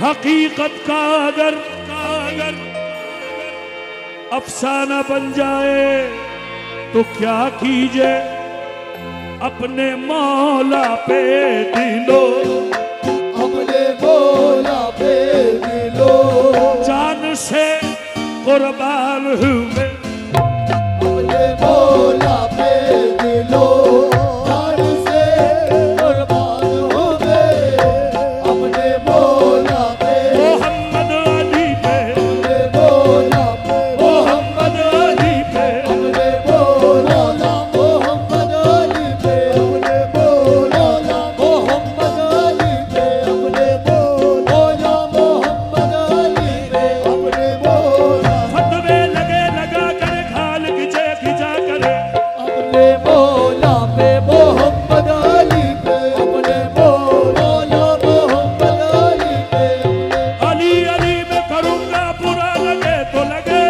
हकीकत का अगर अफसाना बन जाए तो क्या कीजिए, अपने मौला पे दिलो, अपने मौला पे दिलो, जान से कुर्बान हुए, अपने मौला पे दिलो, जान से कुर्बान हुए, अपने मौला पे, मोहम्मद अली पे, अपने मौला पे, मोहम्मद अली पे, अपने मौला मोहम्मद अली पे, अपने मौला मोहम्मद अली पे, अपने मौला मोहम्मद अली पे, अपने मौला फतवे लगे लगा कर खाल खिंचा करे, अपने मौला पे मोहम्मद अली पे, अपने मौला मोहम्मद अली पे, अली अली में करूंगा बुरा लगे तो लगे,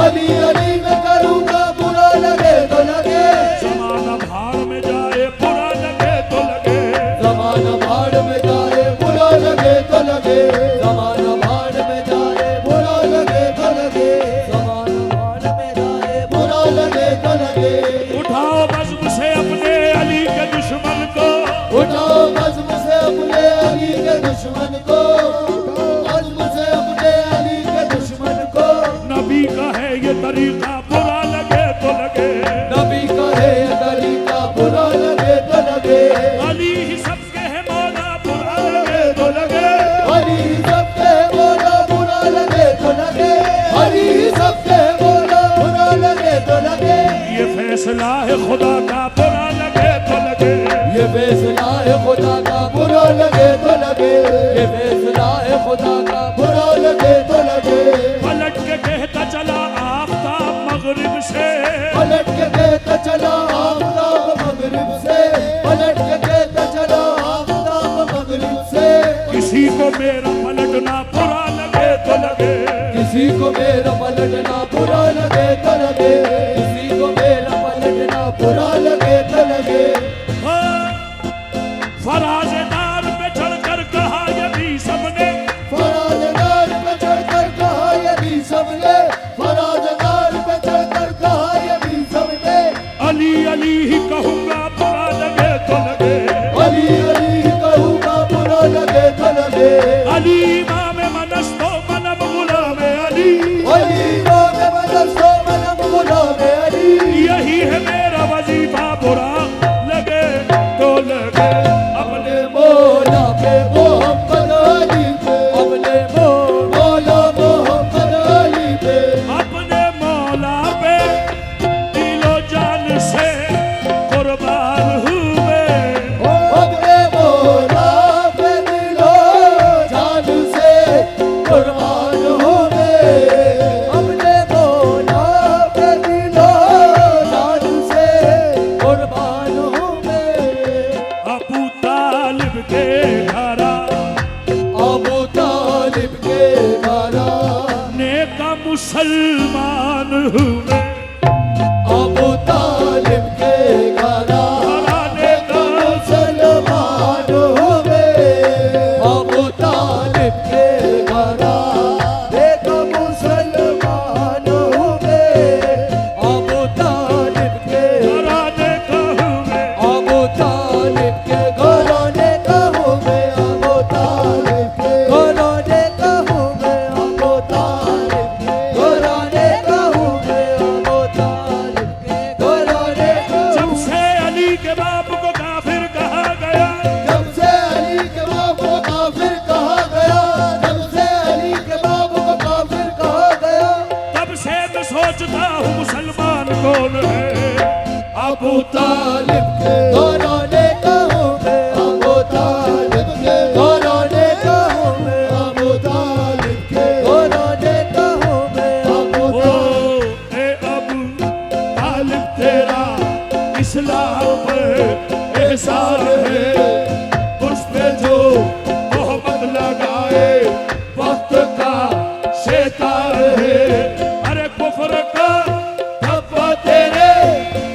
अली अली में करूँगा बुरा लगे तो लगे, जमाना भाड़ में जाए बुरा लगे तो लगे, ज़माना भाड़ में जाए बुरा लगे तो लगे, ज़माना भाड़ में जाए बुरा लगे तो लगे, ज़माना भाड़ में जाए बुरा लगे तो लगे, उठाओ बज़्म से अपने अली के दुश्मन को, उठाओ बज़्म से अपने अली के दुश्मन को, बज़्म से अपने अली के दुश्मन को, नबी का है ये तरीका बुरा लगे तो लगे, नबी का है ये तरीका बुरा लगे तो लगे, अली ही सबके है मौला बुरा लगे तो लगे, अली सबके मौला बुरा लगे तो लगे, अली सबके मौला बुरा लगे तो लगे, ये फैसला है खुदा का बुरा लगे तो लगे, ये फैसला है खुदा का बुरा लगे तो लगे, ये फैसला है खुदा का बुरा लगे तो लगे, पलट के कहता चला आफताब मगरिब से, पलट के कहता चला आफताब मगरिब से, पलट के कहता चला आफताब मगरिब से, किसी को मेरा पलटना बुरा लगे तो लगे, किसी को मेरा पलटना बुरा लगे तो लगे, किसी को मेरा पलटना बुरा लगे तो लगे, फराज़दार पे चढ़कर कहा ये भी सबने, फराज़दार पे चढ़कर कहा ये भी सबने, फराज़दार पे चढ़कर कहा ये भी सबने, अली अली ही कहूंगा बुरा लगे तो लगे, अली अली कहूँगा बुरा लगे तो लगे, अली इमाम मनस्तो मनम गुलाम अली, अली नाम मनसो मनम गुलाम अली, यही है मेरा वजीफा बुरा लगे तो लगे, अपने मौला पे मोहम्मद अली पे, अपने मौला मोहम्मद अली पे, अपने मौला पे दिलो जान से कुर्बान हुए, अपने मौला पे दिलो जान से कुर्बान हो गए, अपने मौला पे दिलो जान से कुर्बान हो गए, अबू तालिब के घरा अबू तालिब के घरा नेका मुसलमान हुए, अबू तालिब के घरा घराने का मुसलमान हो गए, अबू तालिब के घरा एक मुसलमान हो गए, अबू तालिब के घराने का हुए, अबू तालिब के घराने का हो गए, अबू तालिब के घराने का हो गए, अबू तालिब के घराने का हो गए, अबू तालिब के घराने का, जब से अली के बाप को काफिर कहा गया, जब से अली के बाप को काफिर कहा गया, जब से अली के बाप को काफिर कहा गया, तब से मैं सोचता हूँ मुसलमान कौन है, अबू तालिब के घराने का हो गए, अबू तालिब के घराने का हो गए, अबू तालिब के घराने का हो गए, अबू ओ ए अबू तालिब तेरा इस्लाम पर एहसान है, उस पे जो मोहब्बत लगाए वक्त का शैतान है, अरे कुफ्र का धब्बा तेरे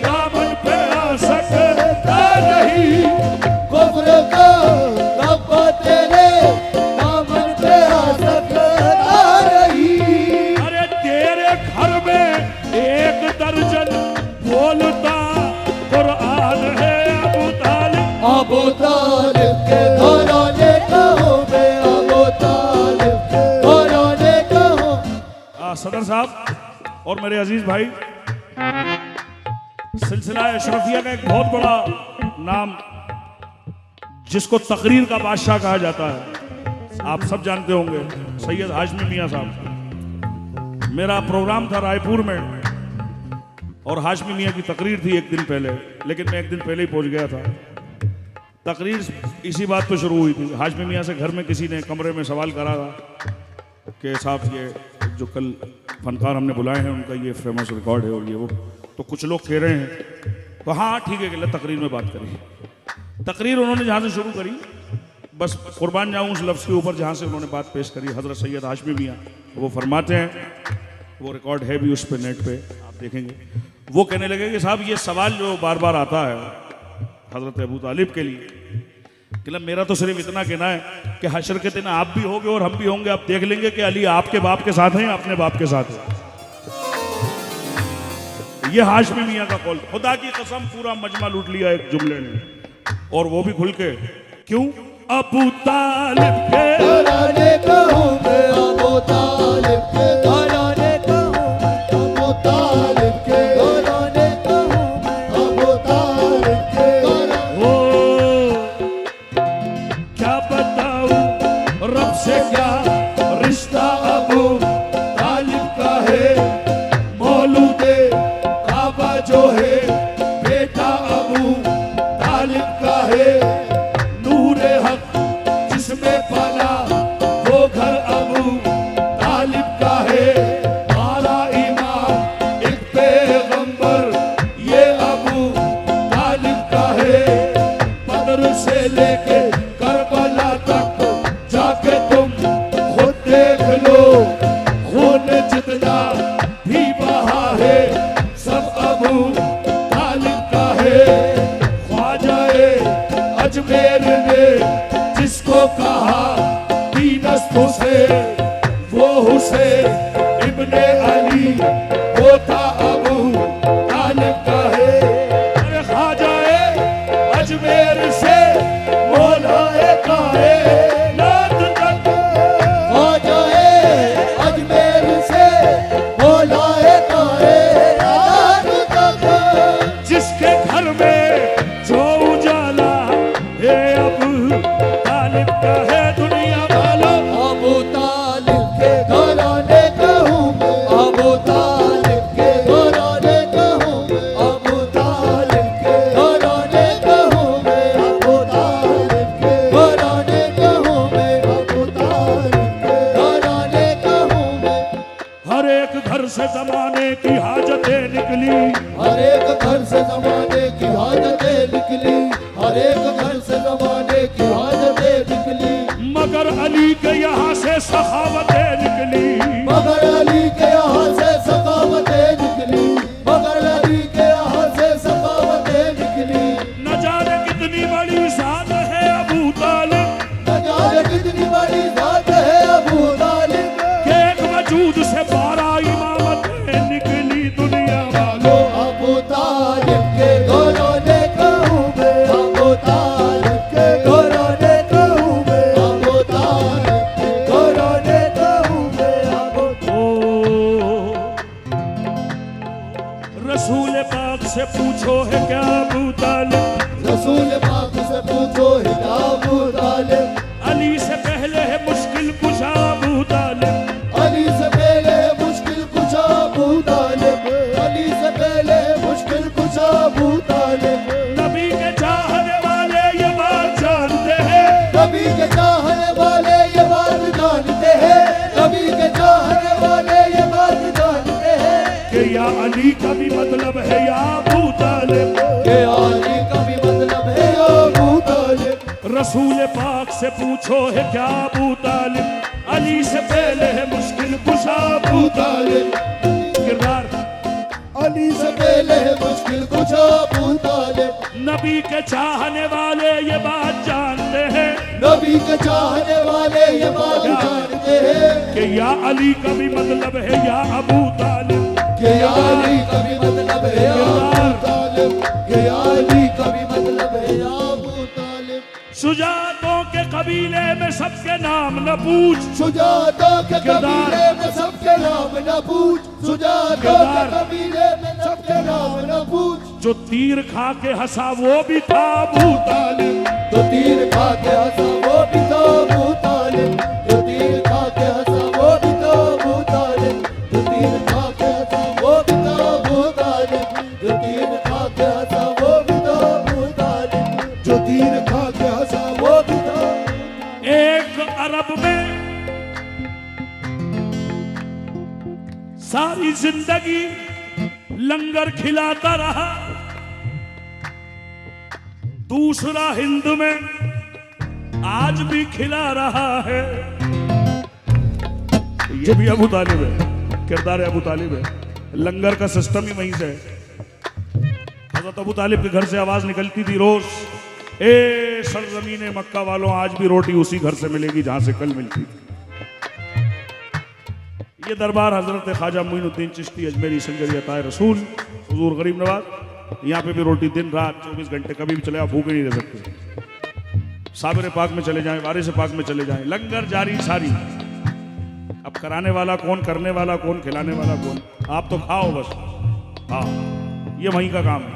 दामन पे आ सकता नहीं, कुफ्र का धब्बा तेरे दामन पे आ सदर साहब और मेरे अजीज भाई, सिलसिला अशरफिया का एक बहुत बड़ा नाम जिसको तकरीर का बादशाह कहा जाता है, आप सब जानते होंगे, सैयद हाशमी मियाँ साहब। मेरा प्रोग्राम था रायपुर में और हाशमी मियाँ की तकरीर थी एक दिन पहले, लेकिन मैं एक दिन पहले ही पहुंच गया था। तकरीर इसी बात पे शुरू हुई थी। हाशमी मियाँ से घर में किसी ने कमरे में सवाल करा था कि साहब ये जो कल फनकार हमने बुलाए हैं उनका ये फेमस रिकॉर्ड है और ये वो, तो कुछ लोग कह रहे हैं तो हाँ ठीक है कि तकरीर में बात करी। तकरीर उन्होंने जहाँ से शुरू करी, बस कुर्बान जाऊँ उस लफ्ज़ के ऊपर जहाँ से उन्होंने बात पेश करी, हज़रत सैयद हाशमी मियाँ वो फरमाते हैं, वो रिकॉर्ड है भी उस पर नेट पे आप देखेंगे। वो कहने लगे कि साहब ये सवाल जो बार बार आता है हज़रत अबू तालिब के लिए, कि मेरा तो सिर्फ इतना कहना है कि हशर के दिन आप भी होंगे और हम भी होंगे, आप देख लेंगे कि अली आपके बाप के साथ हैं या अपने बाप के साथ है। ये हाशमी मियाँ का कौल, खुदा की कसम पूरा मजमा लूट लिया एक जुमले ने, और वो भी खुल के। क्यों? अबू तालिब के घराने का हूँ मैं, अबू तालिब के घराने का हूँ मैं, अबू तालिब के घराने का हूँ मैं, अबू तालिब के ओ क्या बताऊं रब से क्या रिश्ता अबू तालिब का है, मौलूदे काबा जो है बेटा अबू तालिब का है, नूरे हक जिसमें पला वो घर अबू तालिब का है, हमारा इमाम एक पैगंबर ये अबू तालिब का है, बदर से लेके करबला तक जाके तुम खुद देख लो, खून जितना भी बहा है सब अबू तालिब का है। ख्वाजाए अजमेर ने जिसको कहा दीनस्तों से वो हुसैन इब्ने अली वो था अबू तालिब का है। अरे ख्वाजाए अजमेर से मौलाए कायनात तक, हो जाए अजमेर से मौलाए कायनात तक, जिसके घर में जो उजाला है अबू तालिब का है, दुनिया वालों अबू तालिब के घराने का हूँ मैं, अबू तालिब के घराने का हूँ मैं, अबू तालिब के घराने का हूँ मैं, अबू तालिब के घराने का हूँ मैं, अबू तालिब के घराने का हूँ मैं। हर एक घर से जमाने की हाजतें निकली, हर एक घर से जमाने की हाजतें निकली, हर एक घर से जमाने की हाजतें निकली, मगर अली के यहाँ से सखावतें निकली, मगर अली के यहाँ से सखावतें निकली, मगर अली के यहाँ से सखावतें निकली। न जाने कितनी बड़ी शान है अबू तालिब न जाने कितनी बड़ी बात है अबू तालिब के एक वजूद से 12 इमामतें निकली, दुनिया वालों लो, अबू तालिब के घराने का हूँ मैं, अबू तालिब के घराने का हूँ मैं, अबू तालिब के घराने का हूँ मैं, अबू रसूल पाक से पूछो है क्या अबू तालिब, रसूल पाक से पूछो है क्या अबू तालिब, अली से पहले है मुश्किल कुशा अबू तालिब, अली से पहले है मुश्किल कुशा अबू तालिब, अली से पहले है मुश्किल कुशा अबू तालिब। नबी के चाहने वाले ये बात जानते हैं, नबी के चाहने वाले ये बात जानते हैं, नबी के चाहने वाले ये बात जानते हैं, कि या अली का भी मतलब है या अबू तालिब, कि अली का भी मतलब है अबू तालिब। रसूल पाक से पूछो है क्या अबू तालिब, अली से पहले है मुश्किल कुशा अबू तालिब। किरदार अली से पहले है मुश्किल कुशा अबू तालिब, नबी के चाहने वाले ये बात जानते हैं, नबी के चाहने वाले ये बात जानते हैं, कि या अली का भी मतलब है या अबू तालिब, कि अली का भी मतलब है अबू तालिब, कि अली का भी मतलब है अबू तालिब। शुजातों के कबीले में सबके नाम न पूछ, शुजातों के कबीले में सबके सबके नाम न पूछ, सुजातों के कबीले में सबके नाम न पूछ। जो तीर खा के हंसा वो भी था अबू तालिब, जो तीर खा के हंसा वो भी था अबू तालिब, जो तीर खा के हंसा वो भी था अबू तालिब, जो तीर खा के हंसा वो भी था अबू तालिब, जो तीर खा के हंसा वो भी था अबू तालिब, जो तीर खा के हंसा वो भी था। एक अरब में सारी जिंदगी लंगर खिलाता रहा, दूसरा हिंद में आज भी खिला रहा है। ये भी अबू तालिब है, किरदार अबू तालिब है। लंगर का सिस्टम ही वहीं से है। हजरत अबू तालिब के घर से आवाज निकलती थी रोज, ए सरजमीन मक्का वालों, आज भी रोटी उसी घर से मिलेगी जहां से कल मिलती थी। ये दरबार हजरत ख्वाजा मोइनुद्दीन चिश्ती अजमेरी संजरी अताए रसूल हुजूर गरीब नवाज, यहाँ पे भी रोटी दिन रात 24 घंटे कभी भी चले, आप भूखे नहीं रह सकते। साबिर पाक में चले जाएं, वारिस पाक में चले जाएं, लंगर जारी सारी। अब कराने वाला कौन, करने वाला कौन, खिलाने वाला कौन? आप तो खाओ बस। हाँ, ये वहीं का काम है।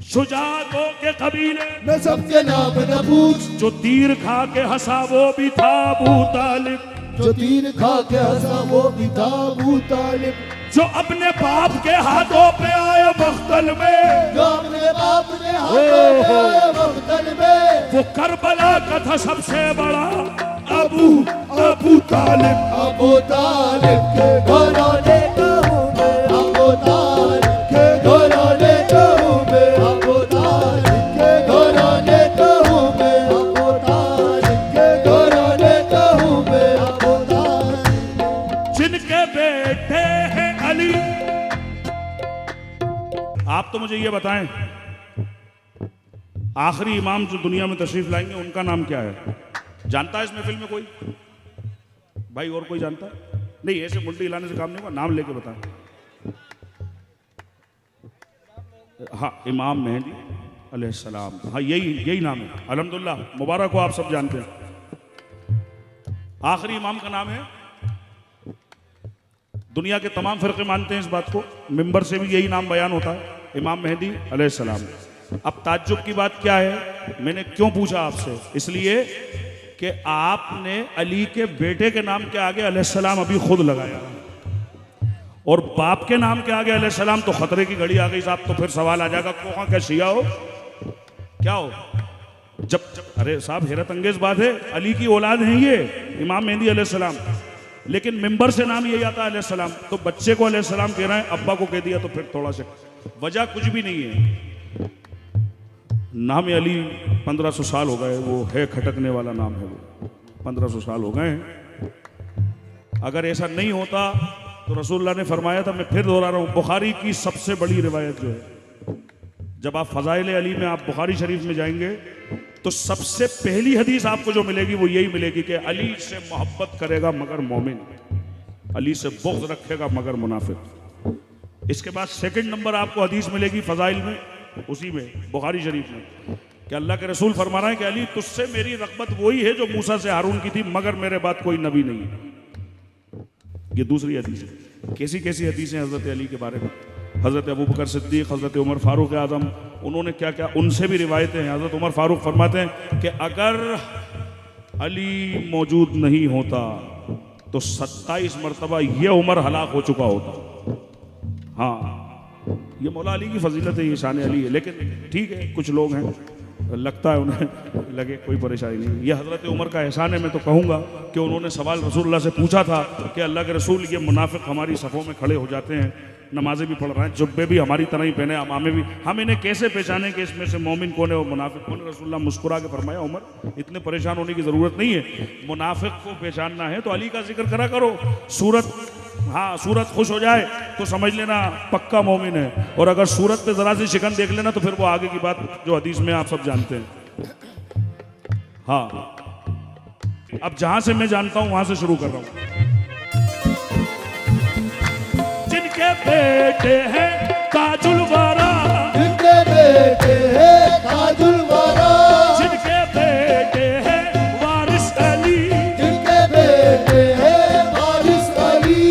शुजातों के कबीले मैं सबके नाम न पूछ, जो तीर खा के हंसा वो भी था अबू तालिब, जो तीर खा के हंसा वो भी था अबू तालिब, जो अपने बाप के हाथों पे आया मख्तल में, जो अपने बाप ने हाथों पे आया मख्तल में, वो करबला का था सबसे बड़ा अबू तालिब। अबू तालिब के घराने का हूँ मैं, अबू तालिब के घराने का हूँ मैं, अबू तालिब के घराने का हूँ मैं, अबू तालिब के घराने का हूँ मैं, अबू तालिब। जिनके बेटे हैं अली। आप तो मुझे ये बताएं, आखिरी इमाम जो दुनिया में तशरीफ लाएंगे उनका नाम क्या है? जानता है इस महफिल में कोई भाई? और कोई जानता है? नहीं, ऐसे मुंडी हिलाने से काम नहीं होगा, नाम लेके बताएं। हाँ, इमाम मेहदी अलैहिस्सलाम, हाँ यही नाम है। अल्हम्दुलिल्लाह, मुबारक हो, आप सब जानते हैं। आखिरी इमाम का नाम है, दुनिया के तमाम फिरके मानते हैं इस बात को, मिंबर से भी यही नाम बयान होता है, इमाम मेहदी अलैहिस्सलाम। अब ताज्जुब की बात क्या है, मैंने क्यों पूछा आपसे? इसलिए कि आपने अली के बेटे के नाम के आगे अलैहिस्सलाम अभी खुद लगाया, और बाप के नाम के आगे अलैहिस्सलाम, तो खतरे की घड़ी आ गई साहब। तो फिर सवाल आ जाएगा, कौन क्या शिया हो, क्या हो? जब अरे साहब, हैरत अंगेज बात है, अली की औलाद है ये इमाम मेहदी अलैहिस्सलाम, लेकिन मिंबर से नाम यही आता है अलैहिस्सलाम। तो बच्चे को अलैहिस्सलाम कह रहे हैं, अब्बा को कह दिया, तो फिर थोड़ा सा वजह कुछ भी नहीं है। नाम अली 1500 साल हो गए, वो है खटकने वाला नाम है, वो 1500 साल हो गए। अगर ऐसा नहीं होता तो रसूलुल्लाह ने फरमाया था, मैं फिर दोहरा रहा हूँ, बुखारी की सबसे बड़ी रिवायत जो है, जब आप फजाइल अली में आप बुखारी शरीफ में जाएंगे तो सबसे पहली हदीस आपको जो मिलेगी वो यही मिलेगी कि अली से मोहब्बत करेगा मगर मोमिन, अली से बुग़्ज़ रखेगा मगर मुनाफिक। इसके बाद सेकंड नंबर आपको हदीस मिलेगी फजाइल में, उसी में बुखारी शरीफ में, कि अल्लाह के रसूल फरमा रहे हैं कि अली, तुझसे मेरी रग़बत वही है जो मूसा से हारून की थी, मगर मेरे बाद कोई नबी नहीं है। ये दूसरी हदीस है। कैसी कैसी हदीसें हज़रत अली के बारे में, हज़रत अबू बकर सिद्दीक़, हज़रत उमर फारूक आज़म, उन्होंने क्या क्या, उनसे भी रिवायतें हैं। हज़रत उमर फारूक फरमाते हैं कि अगर अली मौजूद नहीं होता तो 27 मरतबा ये उमर हलाक हो चुका होता। हाँ, ये मौला अली की फजीलत है, ये शान अली है। लेकिन ठीक है, कुछ लोग हैं लगता है उन्हें लगे, कोई परेशानी नहीं। ये हज़रत उमर का एहसान है। मैं तो कहूँगा कि उन्होंने सवाल रसूलुल्लाह से पूछा था कि अल्लाह के रसूल, ये मुनाफिक हमारी सफ़ों में खड़े हो जाते हैं, नमाजें भी पढ़ रहे हैं, जुब्बे भी हमारी तरह ही पहने, अमामे भी, हम इन्हें कैसे पहचाने कि इसमें से मोमिन कौन है और मुनाफिक कौन है? रसूलुल्लाह मुस्कुरा के फरमाया, उमर, इतने परेशान होने की ज़रूरत नहीं है। मुनाफिक को पहचानना है तो अली का जिक्र करा करो। सूरत, हाँ, सूरत खुश हो जाए तो समझ लेना पक्का मोमिन है, और अगर सूरत पे ज़रा सी शिकन देख लेना तो फिर वो आगे की बात जो हदीस में आप सब जानते हैं। हाँ, अब जहां से मैं जानता हूं वहां से शुरू कर रहा हूं। जिनके बेटे हैं ताजुल वारा, जिनके बेटे हैं ताजुल वारा, जिनके बेटे हैं वारिस अली, जिनके बेटे हैं वारिस अली,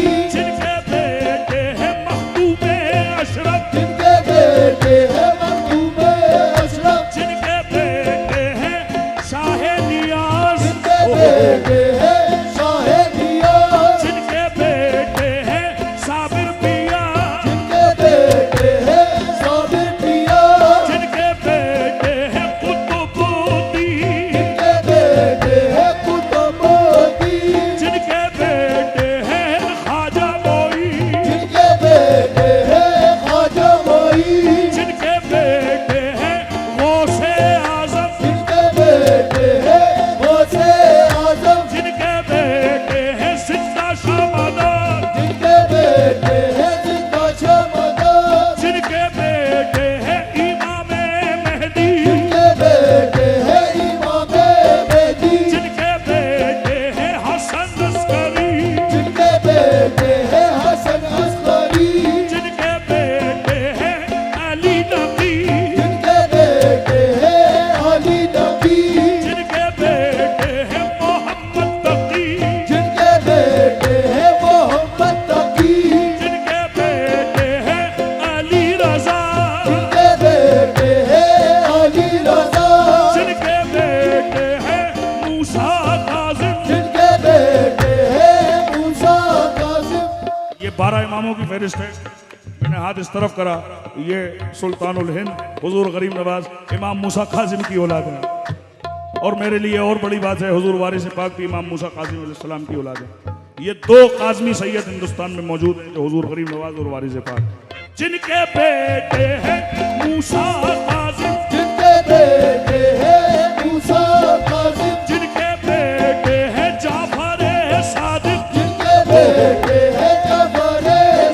12 इमामों की फहरिस्त है। मैंने हाथ इस तरफ करा, ये सुल्तानुल हिंद हुजूर गरीब नवाज इमाम मूसा काजिम की औलाद है। और मेरे लिए और बड़ी बात है, हुजूर वारिस पाक भी इमाम मूसा काजिम अलैहिस्सलाम की औलाद है। ये 2 काज़मी सैयद हिंदुस्तान में मौजूद हैं, जो हुजूर गरीब नवाज और वारिस पाक, जिनके बेटे हैं मूसा काजिम, जिनके बेटे हैं मूसा काजिम, जिनके बेटे हैं जाफर सादिक, जिनके बेटे हैं जाफर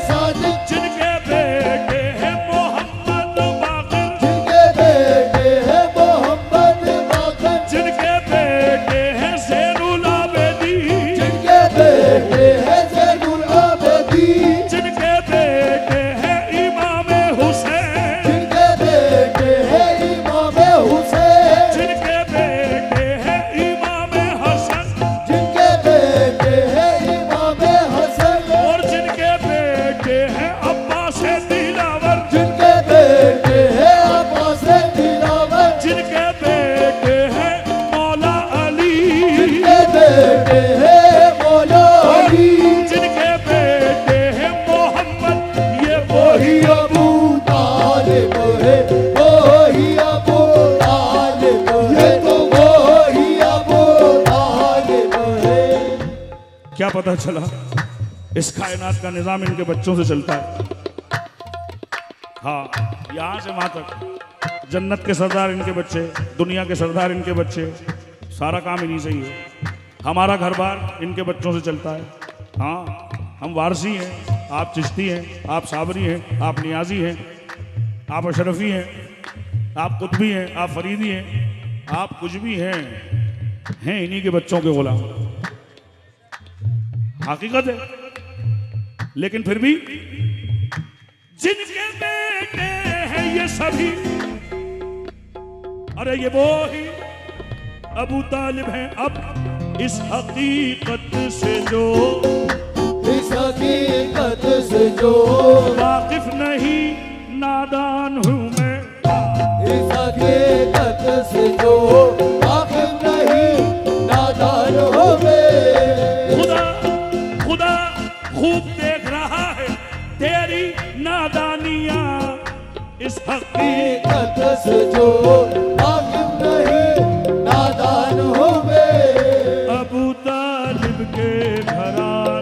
सादिक, जिनके बेटे हैं मोहम्मद बाक़िर, जिनके बेटे हैं मोहम्मद बाक़िर, जिनके बेटे हैं ज़ैनुल आबिदीन, जिनके बेटे हैं ज़ैनुल आबिदीन, जिनके बेटे हैं इमाम हुसैन, जिनके बेटे हैं इमाम हुसैन, जिनके बेटे हैं इमाम हसन, जिनके बेटे हैं इमाम हसन, और जिनके बेटे हैं अब्बास दिलावर, जिनके बेटे हैं अब्बास दिलावर, जिनके बेटे हैं मौला अली, जिनके बेटे हैं मौला अली, जिनके बेटे हैं मोहम्मद, ये वही वही अबू तालिब है, वही अबू तालिब है, तो वही अबू तालिब है। क्या पता चला इस कायनात का निजाम इनके बच्चों से चलता है। हाँ, यहाँ से वहाँ तक जन्नत के सरदार इनके बच्चे, दुनिया के सरदार इनके बच्चे, सारा काम इन्हीं से ही है। हमारा घर बार इनके बच्चों से चलता है। हाँ, हम वारसी हैं, आप चिश्ती हैं, आप साबरी हैं, आप नियाजी हैं, आप अशरफी हैं, आप कुतबी हैं, आप फरीदी हैं, आप कुछ भी हैं इन्हीं के बच्चों के गुलाम। हकीकत है। लेकिन फिर भी जिनके बेटे हैं ये सभी, अरे ये वो ही अबू तालिब हैं। अब इस हकीकत से जो इस हकीकत से जो वाकिफ नहीं नादान हूं मैं, इस हकीकत से जो वाकिफ नहीं नादान हो गए। खुदा खुदा खूब देख रहा है तेरी नादानियां। इस हकीकत हकीकत से जो वाकिफ नहीं नादान हो गए। अबू तालिब के घराने